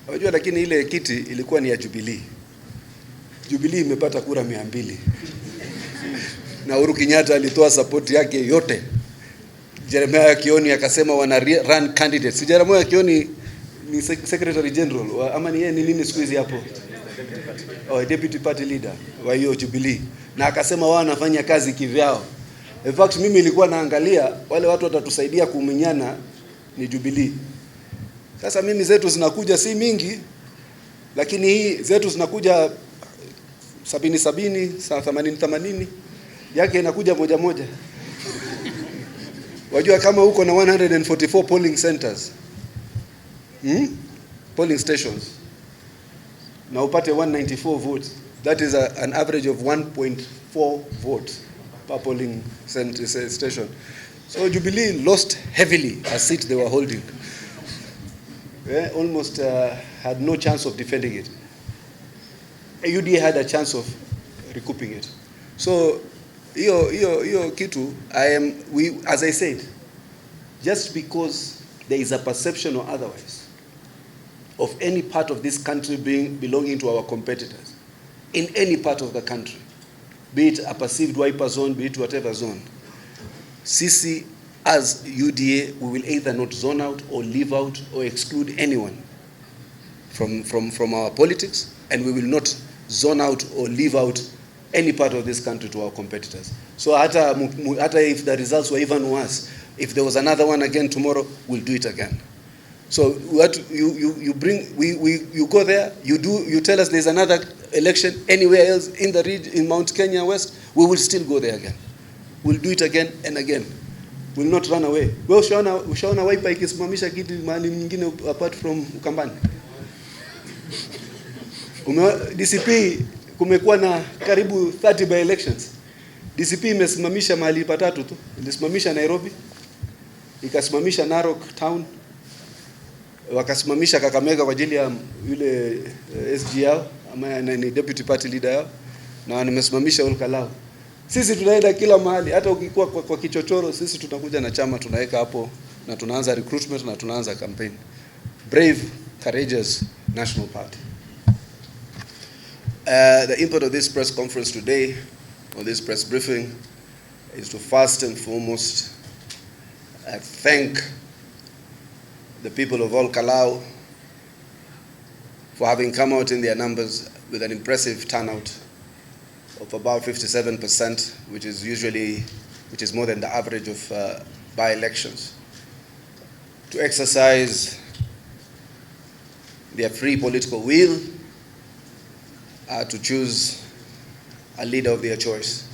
Unajua, lakini ile kiti ilikuwa ni ya Jubilee. Jubilee imepata kura 200. Na Uhuru Kenyatta alitoa support yake yote. Jeremiah Kioni akasema wana run candidates. Si Jeremiah Kioni ni Secretary General ama ni yeye ni nini siku hizi hapo? Deputy party leader wa hiyo Jubilee. Na akasema wao wanafanya kazi kivyao. In fact mimi nilikuwa naangalia wale watu watatusaidia kumenyana ni Jubilee. Sasa mimi zetu zinakuja si mingi, lakini hii zetu zinakuja 70 80 yake inakuja moja moja. Wajua kama huko na 144 polling centers, polling stations, na upate 194 votes, that is an average of 1.4 votes per polling station. So Jubilee lost heavily a seat they were holding. Almost had no chance of defending it. UDA had a chance of recouping it. So hiyo kitu as I said, just because there is a perception or otherwise of any part of this country belonging to our competitors in any part of the country, be it a perceived wiper zone, be it whatever zone, sisi as UDA, we will either not zone out or leave out or exclude anyone from our politics, and we will not zone out or leave out any part of this country to our competitors. So hata if the results were even worse, if there was another one again tomorrow, we'll do it again. So what you bring, you go there, you tell us there's another election anywhere else in the region, in Mount Kenya West, we will still go there again. We'll do it again and again. Will not run away. Wewe ushaona wiper ikisimamisha kiti mahali nyingine apart from Ukambani? DCP kumekuwa na karibu 30 by elections. DCP imesimamisha mahali patatu tu. Ilisimamisha Nairobi, ikasimamisha Narok town, wakasimamisha Kakamega kwa ajili ya yule SG yao ama ni deputy party leader yao, na nimesimamisha Ol Kalou. Sisi tunaenda kila mahali, hata ukikuwa kwa kichochoro, sisi tunakuja na chama tunaweka hapo na tunaanza recruitment na tunaanza campaign. Brave, courageous national party. The import of this press conference today, or this press briefing, is to first and foremost thank the people of Ol Kalou for having come out in their numbers with an impressive turnout of about 57%, which is more than the average of by-elections, to exercise their free political will to choose a leader of their choice.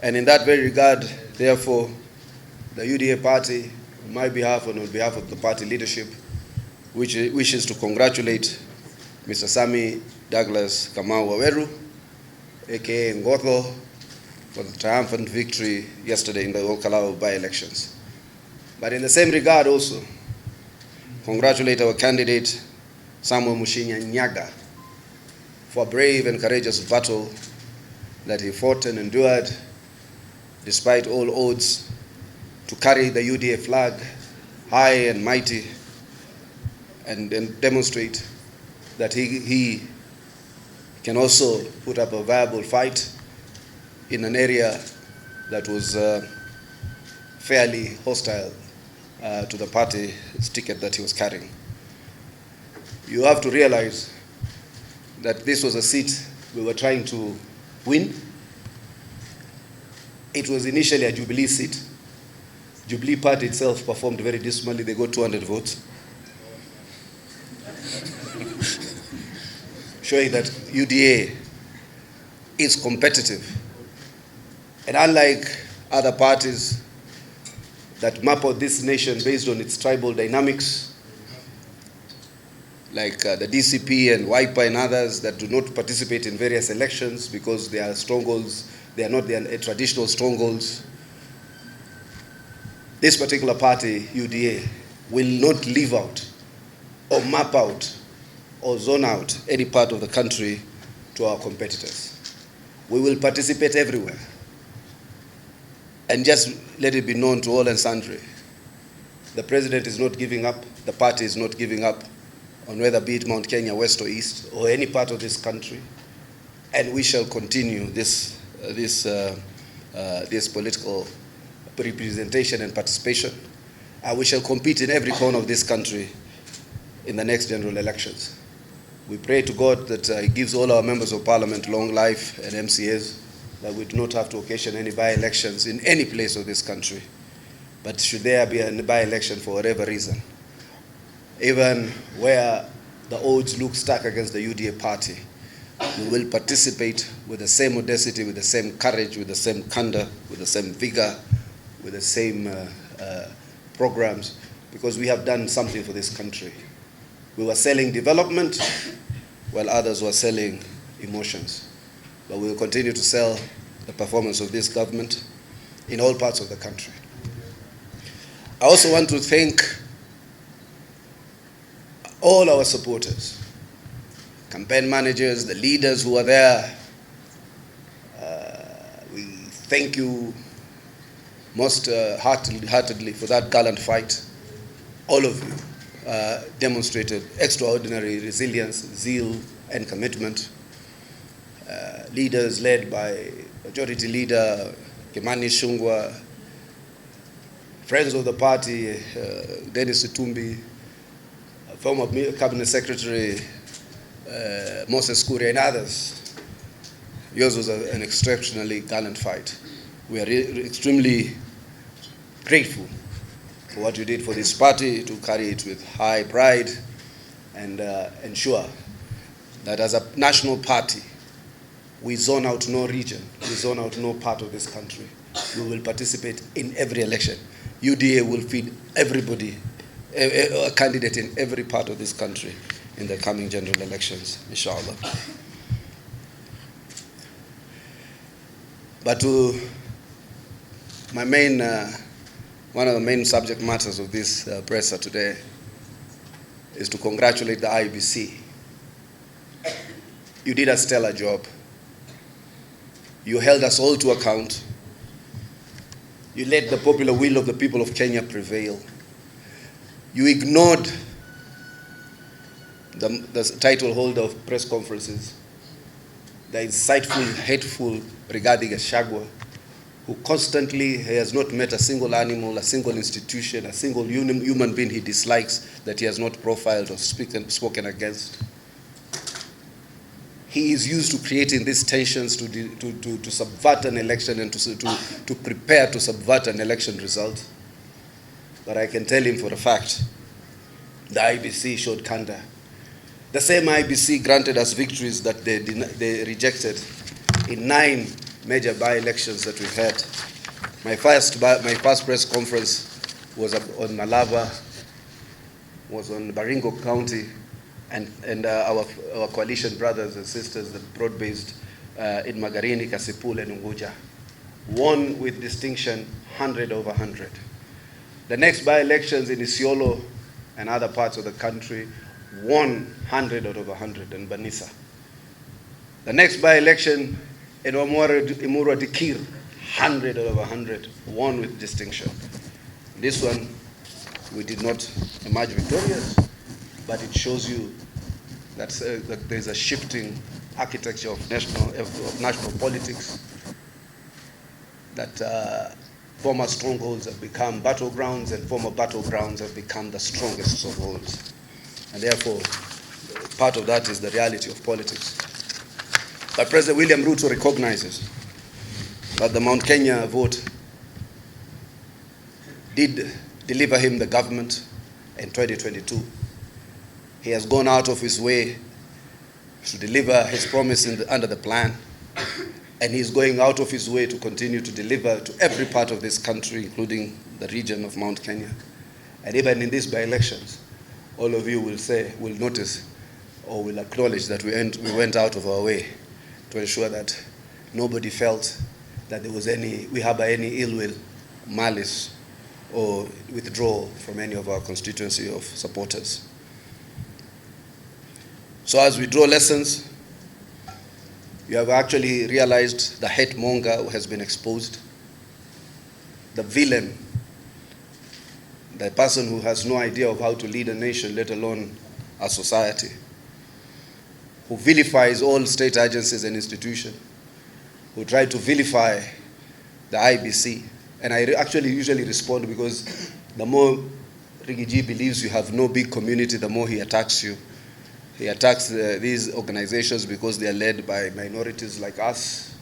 And in that very regard, therefore, the UDA party, on my behalf and on behalf of the party leadership, which wishes to congratulate Mr. Sami Douglas Kamau Waweru, aka Ngotho, for the triumphant victory yesterday in the Ol Kalou by-elections. But in the same regard also, congratulate our candidate, Samuel Mushinya Nyaga, for a brave and courageous battle that he fought and endured despite all odds to carry the UDA flag high and mighty and demonstrate that he can also put up a viable fight in an area that was fairly hostile to the party's ticket that he was carrying. You have to realize that this was a seat we were trying to win. It was initially a Jubilee seat. Jubilee Party itself performed very dismally. They got 200 votes. Showing that UDA is competitive. And unlike other parties that map out this nation based on its tribal dynamics, like the DCP and Wiper and others that do not participate in various elections because they are strongholds, they are not their traditional strongholds, this particular party, UDA, will not leave out or map out or zone out any part of the country to our competitors. We will participate everywhere. And just let it be known to all and sundry, the president is not giving up, the party is not giving up on whether be it Mount Kenya, West or East, or any part of this country, and we shall continue this political representation and participation. We shall compete in every corner of this country in the next general elections. We pray to God that He gives all our members of parliament long life and MCAs, that we do not have to occasion any by-elections in any place of this country. But should there be a by-election for whatever reason, even where the odds look stacked against the UDA party, we will participate with the same audacity, with the same courage, with the same candor, with the same vigor, with the same programs, because we have done something for this country. We were selling development while others were selling emotions. But we will continue to sell the performance of this government in all parts of the country. I also want to thank all our supporters, campaign managers, the leaders who are there. We thank you most heartedly for that gallant fight. All of you demonstrated extraordinary resilience, zeal, and commitment. Leaders led by Majority Leader Kimani Ichung'wah, friends of the party, Dennis Itumbi, former Cabinet Secretary Moses Kuria, and others. Yours was an exceptionally gallant fight. We are extremely grateful for what you did for this party, to carry it with high pride and ensure that as a national party, we zone out no region, we zone out no part of this country. We will participate in every election. UDA will feed everybody, a candidate in every part of this country in the coming general elections, inshallah. But to my main, one of the main subject matters of this presser today is to congratulate the IEBC. You did a stellar job. You held us all to account. You let the popular will of the people of Kenya prevail. You ignored the title holder of press conferences, the insightful, hateful Rigathi Gachagua, who constantly has not met a single animal, a single institution, a single human being he dislikes that he has not profiled or spoken against. He is used to creating these tensions to subvert an election and to prepare to subvert an election result. But I can tell him for a fact, the IEBC showed candor. The same IEBC granted us victories that they rejected in 9 major by-elections that we've had. My first press conference was on Malava, was on Baringo County, and our coalition brothers and sisters, the broad-based in Magarini, Kasipul, and Unguja, won with distinction 100 over 100. The next by-elections in Isiolo and other parts of the country won 100 out of 100 in Banisa. The next by-election in Imura Dikir, 100 out of 100, won with distinction. This one, we did not emerge victorious, but it shows you that there's a shifting architecture of national politics, that former strongholds have become battlegrounds, and former battlegrounds have become the strongest strongholds. And therefore, part of that is the reality of politics. But President William Ruto recognizes that the Mount Kenya vote did deliver him the government in 2022. He has gone out of his way to deliver his promise under the plan, and he's going out of his way to continue to deliver to every part of this country, including the region of Mount Kenya. And even in these by-elections, all of you will notice or will acknowledge that we went out of our way to ensure that nobody felt that we harbor any ill will, malice, or withdrawal from any of our constituency of supporters. So as we draw lessons, you have actually realized the hate monger has been exposed, the villain, the person who has no idea of how to lead a nation, let alone our society, who vilifies all state agencies and institutions, who try to vilify the IBC. And I actually usually respond, because the more Rigiji believes you have no big community, the more he attacks you. He attacks these organizations because they are led by minorities like us.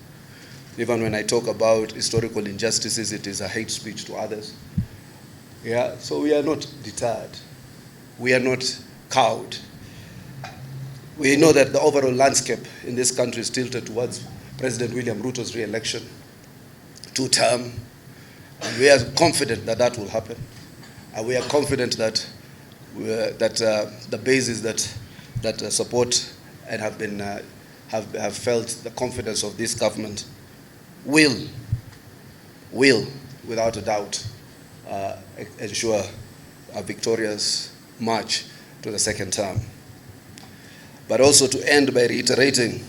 Even when I talk about historical injustices, it is a hate speech to others. Yeah, so we are not deterred. We are not cowed. We know that the overall landscape in this country is tilted towards President William Ruto's re-election, two-term, and we are confident that that will happen. And we are confident that the bases that support and have felt the confidence of this government will, without a doubt, ensure a victorious march to the second term. But also to end by reiterating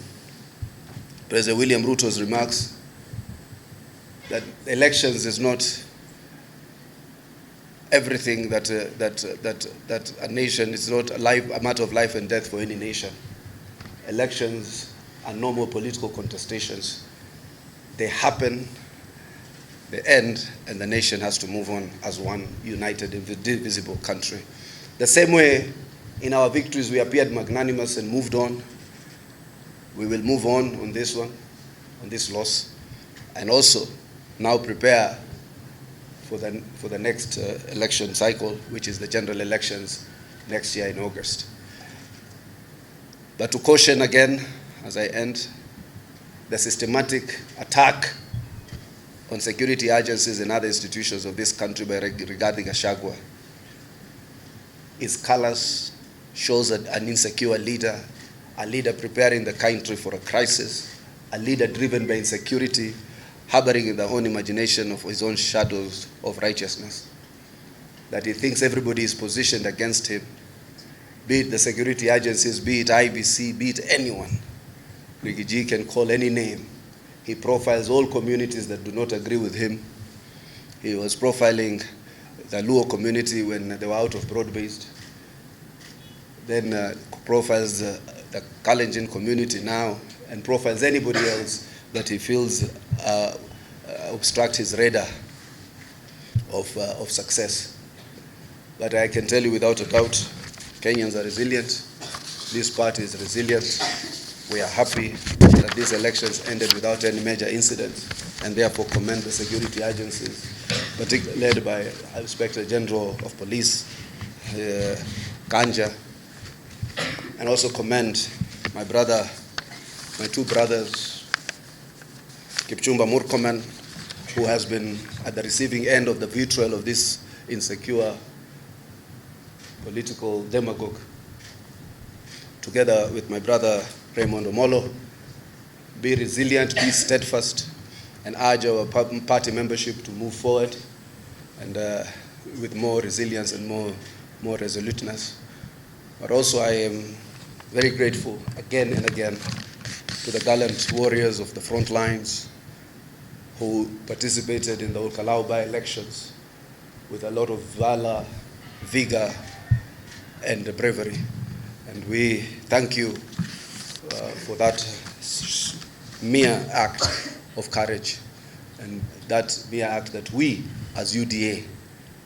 President William Ruto's remarks that elections is not everything that a nation, is not a matter of life and death for any nation. Elections are normal political contestations. They happen, they end, and the nation has to move on as one united, indivisible country. The same way, in our victories, we appeared magnanimous and moved on. We will move on this one, on this loss, and also now prepare for the next election cycle, which is the general elections next year in August. But to caution again, as I end, the systematic attack on security agencies and other institutions of this country regarding Gachagua is callous, shows an insecure leader, a leader preparing the country for a crisis, a leader driven by insecurity, harboring in the own imagination of his own shadows of righteousness, that he thinks everybody is positioned against him, be it the security agencies, be it IBC, be it anyone. Rigiji can call any name. He profiles all communities that do not agree with him. He was profiling the Luo community when they were out of broad-based. Then profiles the Kalenjin community now, and profiles anybody else that he feels obstruct his radar of success. But I can tell you without a doubt, Kenyans are resilient. This party is resilient. We are happy that these elections ended without any major incidents, and therefore commend the security agencies, particularly led by Inspector General of Police, Kanja, and also commend my two brothers, Kipchumba Murkomen, who has been at the receiving end of the vitriol of this insecure political demagogue, together with my brother Raymond Omolo. Be resilient, be steadfast, and urge our party membership to move forward and with more resilience and more resoluteness. But also I am very grateful again and again to the gallant warriors of the front lines who participated in the Ol Kalou by-elections with a lot of valor, vigor, and bravery. And we thank you for that mere act of courage, and that mere act that we as UDA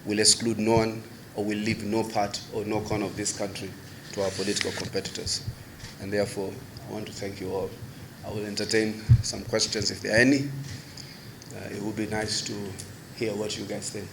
will exclude no one or will leave no part or no corner of this country to our political competitors. And therefore, I want to thank you all. I will entertain some questions if there are any. It would be nice to hear what you guys think.